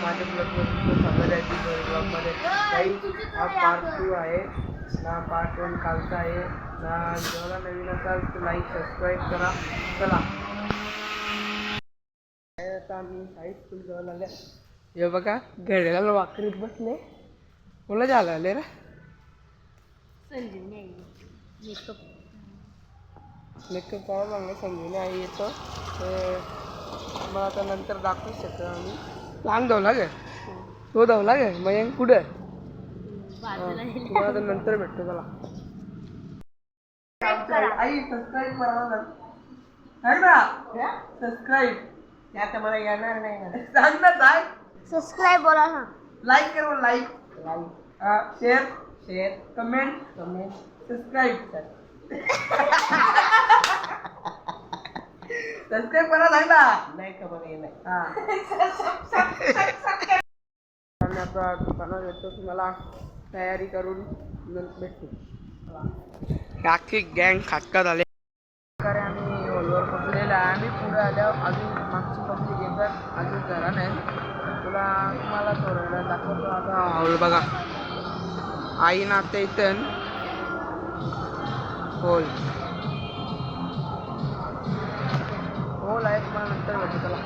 माझ्या ब्लॉगमध्ये स्वागत आहे ती ब्लॉगमध्ये. काही हा पार्ट 2 आहे ना, पार्ट 1 कालचा आहे ना. जेव्हा नवीन असाल तर लाईक सबस्क्राईब करा. चला आता आम्ही हायस्कूल जवळ आले. हे बघा घड्याला वाकरीत बसले. कोणा झालं आले रे? संजीवनी मेकअप मेकअप करायला लागले. संजीवनी आई येतो ते मला आता नंतर दाखवू शकतो आम्ही. लहान धावला गे तो धावला गे मग कुठं तुम्हाला तर नंतर भेटतो. चला आई सबस्क्राईब करा सांग ना. सबस्क्राईब आता मला येणार नाही. सांग ना सांग. सबस्क्राईब बोला ना. लाईक करा. Like share comment subscribe subscribe करा. सांग ना. नाही खबर ये नाही. आम्ही आता दुकानात येतो. तुम्हाला तयारी करून भेटतो. अख्खी गँग खाटका झाले. आम्ही हॉलवर पोचलेला आहे. आम्ही पुढे आल्यावर अजून मागची पब्लिक येतात. अजून घरा नाही. तुम्हाला थोडं दाखवतो. आता हॉल बघा. आई नाते इथं हॉल आहे. तुम्हाला नंतर भेटू. चला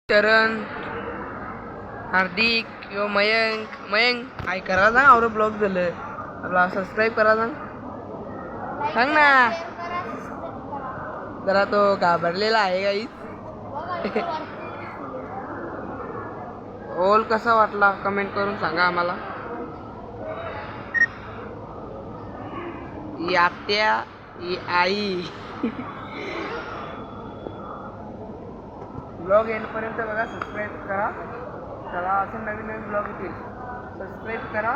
चरण हार्दिक किंवा मयंक काय करा ना. और ब्लॉग झालं आपला सबस्क्राईब करा सांग ना. जरा तो घाबरलेला आहे काही. ओल कसा वाटला कमेंट करून सांगा आम्हाला. ही आत्या ही आई. ब्लॉग एंडपर्यंत बघा. सबस्क्राईब करा. चला असे नवीन ब्लॉग येतील. सबस्क्राईब करा.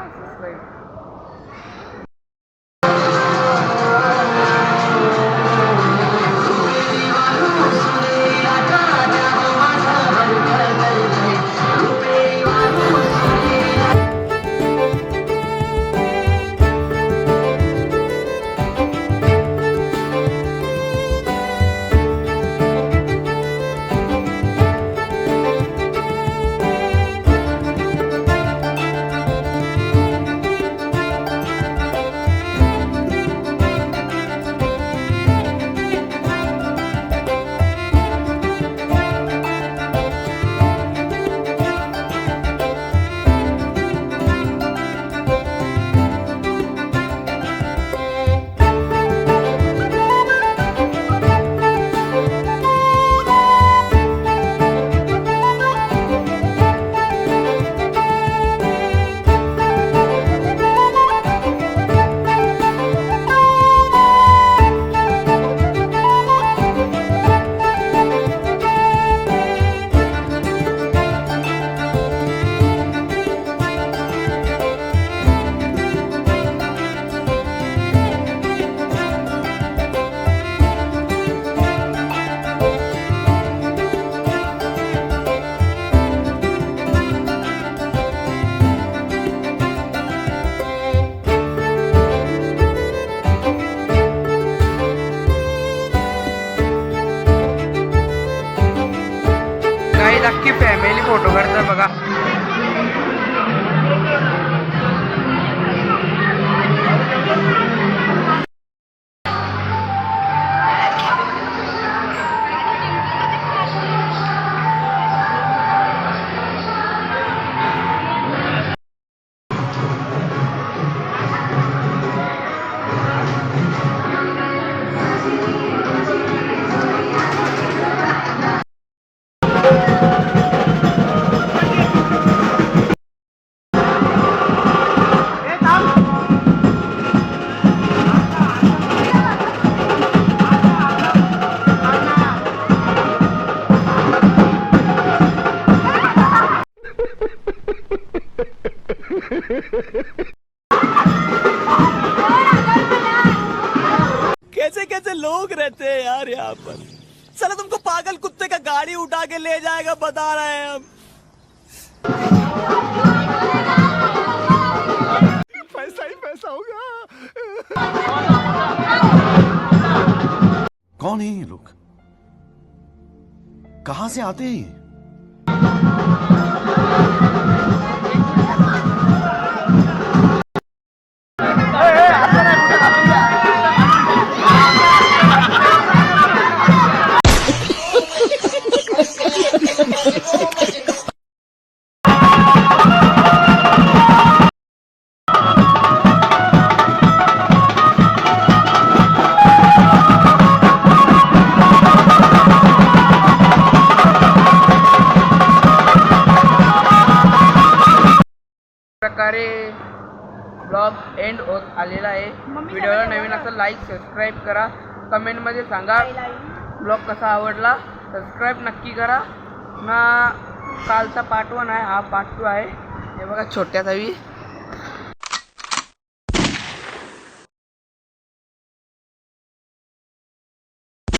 अख्खी फॅमिली फोटो काढतात बघा. कैसे कैसे लोग रहते हैं यार यहाँ पर. चलो तुमको पागल कुत्ते का गाड़ी उठा के ले जाएगा बता रहे हैं हम. पैसा ही पैसा होगा. कौन है ये लोग? कहां से आते हैं? प्रकारे ब्लॉग एंड होत आलेला आहे. व्हिडिओला नवीन असेल लाईक सबस्क्राईब करा. कमेंटमध्ये सांगा ब्लॉग कसा आवडला. सबस्क्राईब नक्की करा ना. कालचा पार्ट 1 आहे, हा पार्ट 2 आहे. हे बघा छोट्या तवी